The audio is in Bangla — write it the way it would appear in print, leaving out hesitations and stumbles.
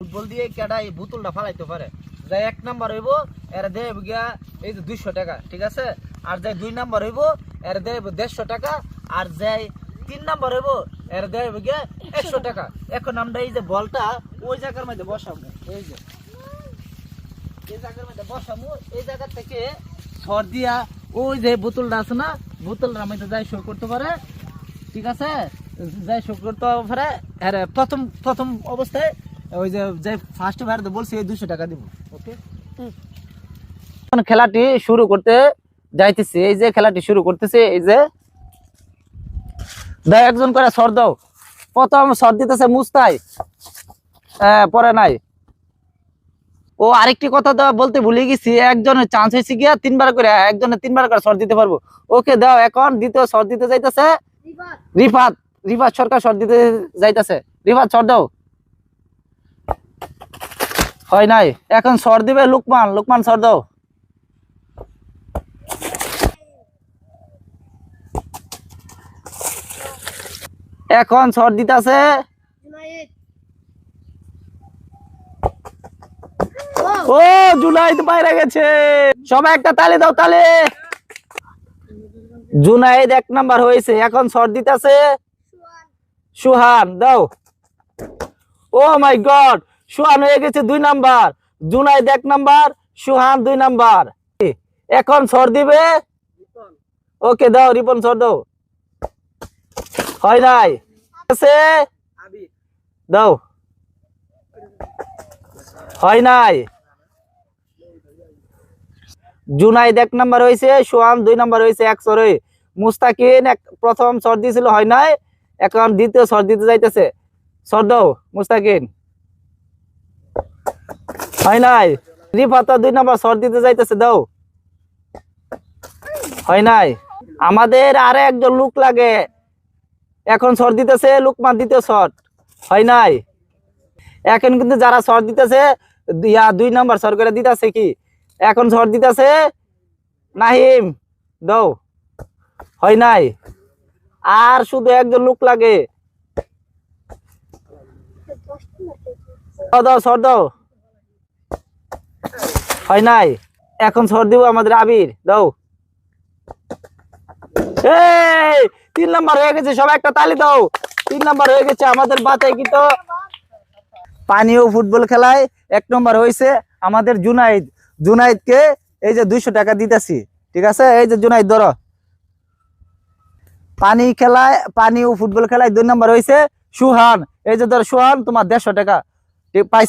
ফুটবল দিয়ে কেডা এই বোতলটা ফালাইতে পারে। যাই 1 নাম্বার হইব এর দেব গিয়া এই যে 200 টাকা, ঠিক আছে। আর যাই 2 নাম্বার হইব এর দেব 150 টাকা। আর যাই 3 নাম্বার হইব এর দেব গিয়া 100 টাকা। এখন আমরা এই যে বলটা ওই জায়গার মধ্যে বসাবো, এই যে এই জায়গার মধ্যে বসাবো। এই জায়গা থেকে সর দিয়া ওই যে বোতলটা আছে না, বোতলটার মধ্যে যাই শো করতে পারে, ঠিক আছে। যাই শো করতে পারে আর প্রথম অবস্থায় ওই যে ফার্স্ট ভাইয়ার বলছি এই 200 টাকা দিব। ওকে, খেলাটি শুরু করতে যাইতেছি। এই যে খেলাটি শুরু করতেছি, এই যে দাও একজন করে সর দাও। প্রথম সর দিতেছে মুস্তাই, পরে নাই। ও আরেকটি কথা বলতে ভুলে গেছি, একজনের চান্স হয়েছে গিয়া 3 বার করে, একজনের 3 বার করে সর দিতে পারবো। ওকে দাও। এখন দ্বিতীয় সর দিতে যাইতেছে রিফাত সরকার সর দিতে যাইতেছে। রিফাত সর দাও। হয় নাই। এখন সর দিবে লুকমান সর দাও। এখন সর দিতেছে ও জুনাইদ বাইরে গেছে। সবাই একটা তালি দাও, তালি। জুনাইদ 1 নাম্বার হয়েছে। এখন সর দিতেছে সুহান, দাও। ও মাই গড, সুহান হয়ে গেছে 2 নাম্বার। জুনাইদ 1 নাম্বার, সুহান 2 নাম্বার। এখন সর দিবে ওকে দাও, রিপন সর দাও। হয় নাই। দাও। হয় নাই। জুনাইদ 1 নাম্বার হয়েছে, সুহান 2 নাম্বার হয়েছে। 1 সরে মুস্তাকিন প্রথম সর দিয়েছিল, হয় নাই। এখন দ্বিতীয় সর দিতে যাইতেছে। সর দাও মুস্তাকিন। হয় নাই। রিফাত 2 নাম্বার সর দিতে যাইতেছে, দাও। হয় নাই। আমাদের আরে একজন লোক লাগে, এখন সর দিতেছে লুকমান, দ্বিতীয় শট। হয় নাই। এখন কিন্তু যারা সর দিতেছে 2 নাম্বার সর করে দিতেছে কি, এখন সর দিতেছে নাহিম, দাও। হয় নাই। আর শুধু একজন লোক লাগে, দাও সর দাও। হয় নাই। এখন সর দিব আমাদের আবির, দাও। এই 3 নাম্বার হয়ে গেছে। সবাই একটা তালি দাও। 3 নাম্বার হয়ে গেছে আমাদের বাতাই। কিন্তু পানীয় ফুটবল খেলায় 1 নম্বর হয়েছে আমাদের জুনাইদকে এই যে 200 টাকা দিতেছি, ঠিক আছে। এই যে জুনাইদ ধরো। পানীয় ফুটবল খেলায় 2 নম্বর হয়েছে সুহান। এই যে ধরো সুহান, তোমার 150 টাকা পাইছো।